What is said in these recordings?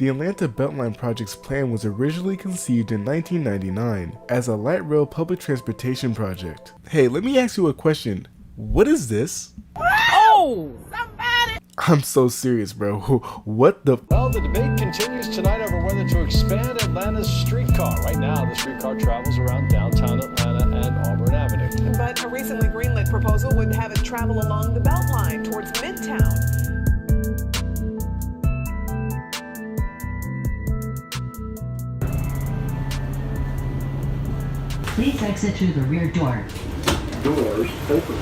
The Atlanta BeltLine project's plan was originally conceived in 1999 as a light rail public transportation project. Hey, let me ask you a question. What is this? Oh! Somebody! I'm so serious, bro. What the? Well, the debate continues tonight over whether to expand Atlanta's streetcar. Right now, the streetcar travels around downtown Atlanta and Auburn Avenue. But a recently greenlit proposal would have it travel along the Beltline towards Midtown. Please exit through the rear door. Doors open.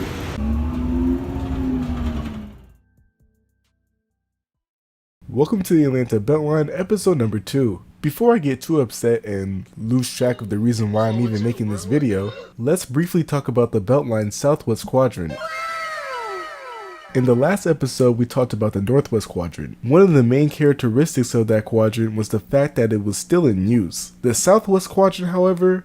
Welcome to the Atlanta BeltLine episode number 2. Before I get too upset and lose track of the reason why I'm even making this video, let's briefly talk about the BeltLine Southwest Quadrant. In the last episode, we talked about the Northwest Quadrant. One of the main characteristics of that quadrant was the fact that it was still in use. The Southwest Quadrant, however,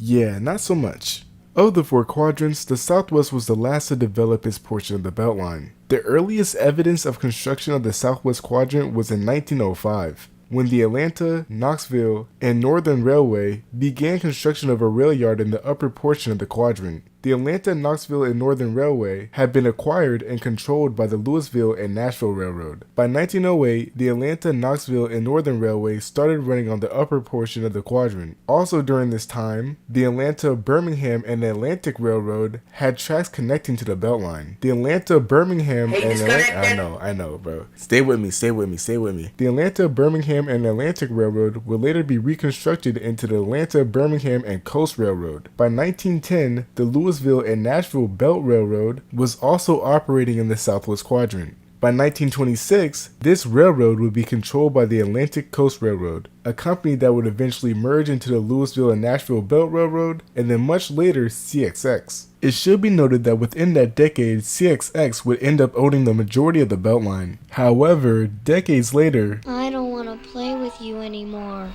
yeah, not so much. Of the 4 quadrants, the Southwest was the last to develop its portion of the Beltline. The earliest evidence of construction of the Southwest Quadrant was in 1905, when the Atlanta, Knoxville, and Northern Railway began construction of a rail yard in the upper portion of the quadrant. The Atlanta, Knoxville, and Northern Railway had been acquired and controlled by the Louisville and Nashville Railroad. By 1908, the Atlanta, Knoxville, and Northern Railway started running on the upper portion of the quadrant. Also during this time, the Atlanta, Birmingham, and Atlantic Railroad had tracks connecting to the Beltline. The Atlanta, Birmingham, and Atlantic... I know, bro. Stay with me. The Atlanta, Birmingham, and Atlantic Railroad would later be reconstructed into the Atlanta, Birmingham, and Coast Railroad. By 1910, the Louisville and Nashville Belt Railroad was also operating in the Southwest Quadrant. By 1926, this railroad would be controlled by the Atlantic Coast Railroad, a company that would eventually merge into the Louisville and Nashville Belt Railroad, and then much later, CXX. It should be noted that within that decade, CXX would end up owning the majority of the Beltline. However, decades later, I don't want to play with you anymore.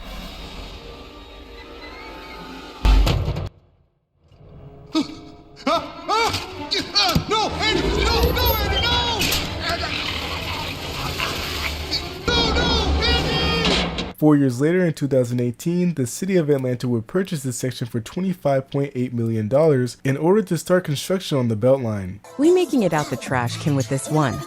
No, Andy, no, Andy, no! No, Andy! 4 years later, in 2018, the city of Atlanta would purchase this section for $25.8 million in order to start construction on the Beltline. We making it out the trash can with this one.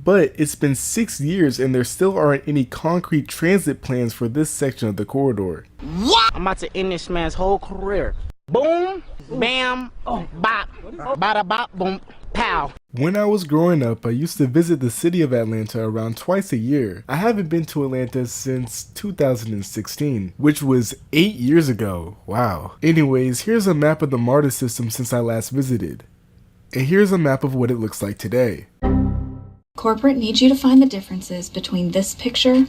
But it's been 6 years and there still aren't any concrete transit plans for this section of the corridor. What? I'm about to end this man's whole career. Boom, bam, bop, bada bop, boom, pow. When I was growing up, I used to visit the city of Atlanta around twice a year. I haven't been to Atlanta since 2016, which was 8 years ago. Wow. Anyways, here's a map of the MARTA system since I last visited. And here's a map of what it looks like today. Corporate needs you to find the differences between this picture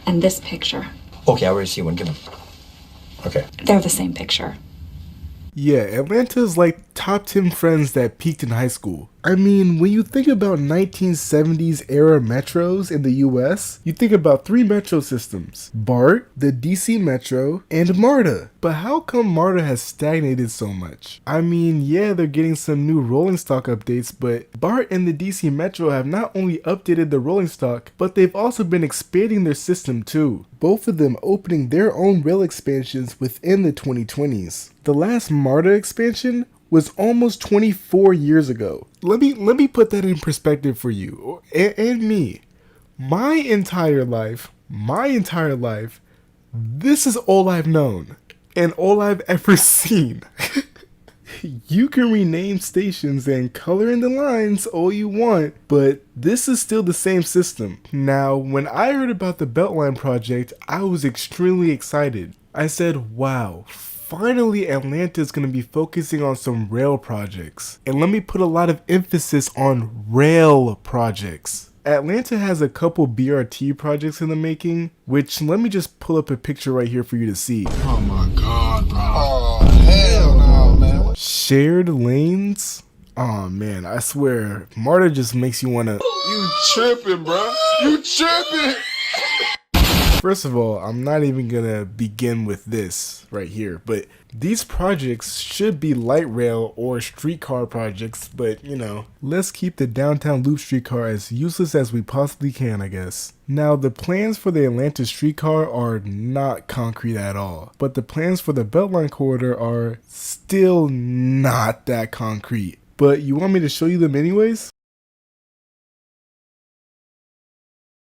and this picture. Okay, I already see one. Give him. Okay. They're the same picture. Yeah, Atlanta is like top 10 friends that peaked in high school. I mean, when you think about 1970s era metros in the US, you think about 3 metro systems: BART, the DC Metro, and MARTA. But how come MARTA has stagnated so much? I mean, yeah, they're getting some new rolling stock updates, but BART and the DC Metro have not only updated the rolling stock, but they've also been expanding their system too. Both of them opening their own rail expansions within the 2020s. The last MARTA expansion was almost 24 years ago. Let me put that in perspective for you and me. My entire life, this is all I've known and all I've ever seen. You can rename stations and color in the lines all you want, but this is still the same system. Now, when I heard about the Beltline project, I was extremely excited. I said, wow, finally Atlanta is going to be focusing on some rail projects. And let me put a lot of emphasis on rail projects. Atlanta has a couple BRT projects in the making, which let me just pull up a picture right here for you to see. Oh my God, bro. Oh, hell no, man. Shared lanes? Oh man, I swear, MARTA just makes you wanna... You tripping, bro. You tripping. First of all, I'm not even gonna begin with this right here, but these projects should be light rail or streetcar projects, but you know, let's keep the downtown loop streetcar as useless as we possibly can, I guess. Now, the plans for the Atlanta streetcar are not concrete at all, but the plans for the BeltLine corridor are still not that concrete. But you want me to show you them anyways?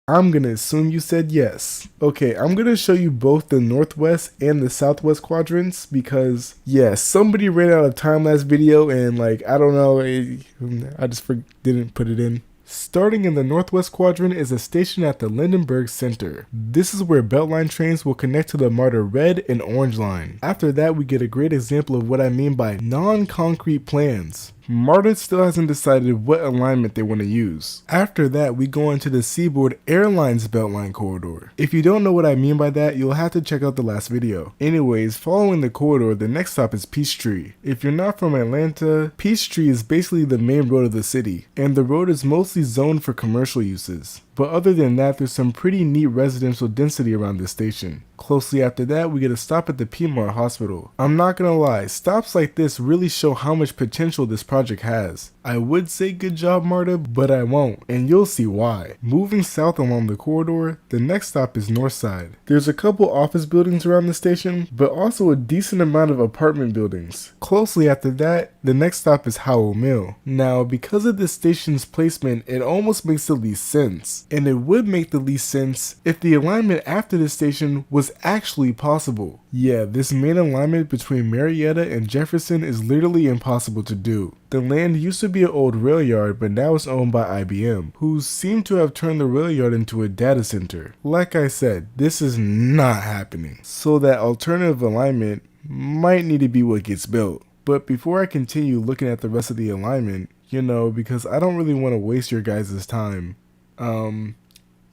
I'm gonna assume you said yes. Okay, I'm gonna show you both the northwest and the southwest quadrants because, yeah, somebody ran out of time last video and like, I don't know, I just didn't put it in. Starting in the northwest quadrant is a station at the Lindenberg Center. This is where BeltLine trains will connect to the MARTA red and orange line. After that, we get a great example of what I mean by non-concrete plans. MARTA still hasn't decided what alignment they want to use. After that, we go into the Seaboard Airlines BeltLine corridor. If you don't know what I mean by that, you'll have to check out the last video. Anyways, following the corridor, the next stop is Peachtree. If you're not from Atlanta, Peachtree is basically the main road of the city, and the road is mostly zoned for commercial uses. But other than that, there's some pretty neat residential density around this station. Closely after that, we get a stop at the Piedmont Hospital. I'm not gonna lie, stops like this really show how much potential this project has. I would say good job MARTA, but I won't, and you'll see why. Moving south along the corridor, the next stop is Northside. There's a couple office buildings around the station, but also a decent amount of apartment buildings. Closely after that, the next stop is Howell Mill. Now, because of this station's placement, it almost makes the least sense. And it would make the least sense if the alignment after the station was actually possible. Yeah, this main alignment between Marietta and Jefferson is literally impossible to do. The land used to be an old rail yard, but now it's owned by IBM, who seem to have turned the rail yard into a data center. Like I said, this is not happening. So that alternative alignment might need to be what gets built. But before I continue looking at the rest of the alignment, you know, because I don't really want to waste your guys' time.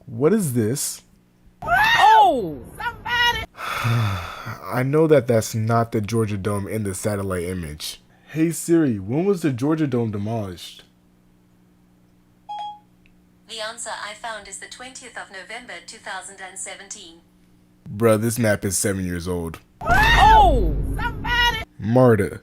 What is this? Oh! Somebody! I know that that's not the Georgia Dome in the satellite image. Hey Siri, when was the Georgia Dome demolished? The answer I found is the 20th of November 2017. Bruh, this map is 7 years old. Oh! Somebody! MARTA.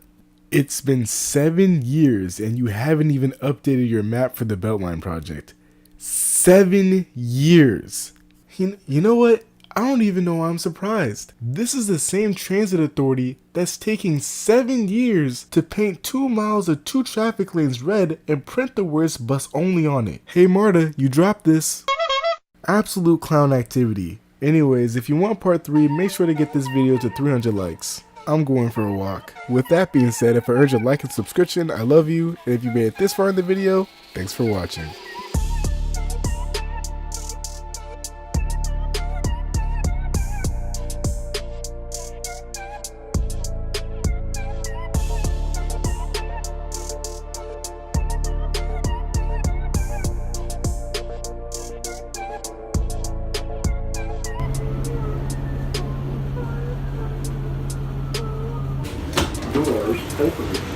It's been 7 years and you haven't even updated your map for the BeltLine project. 7 years. You know what? I don't even know why I'm surprised. This is the same transit authority that's taking 7 years to paint 2 miles of 2 traffic lanes red and print the words bus only on it. Hey MARTA, you dropped this. Absolute clown activity. Anyways, if you want part 3, make sure to get this video to 300 likes. I'm going for a walk. With that being said, if I urge a like and subscription, I love you. And if you made it this far in the video, thanks for watching. Doors open.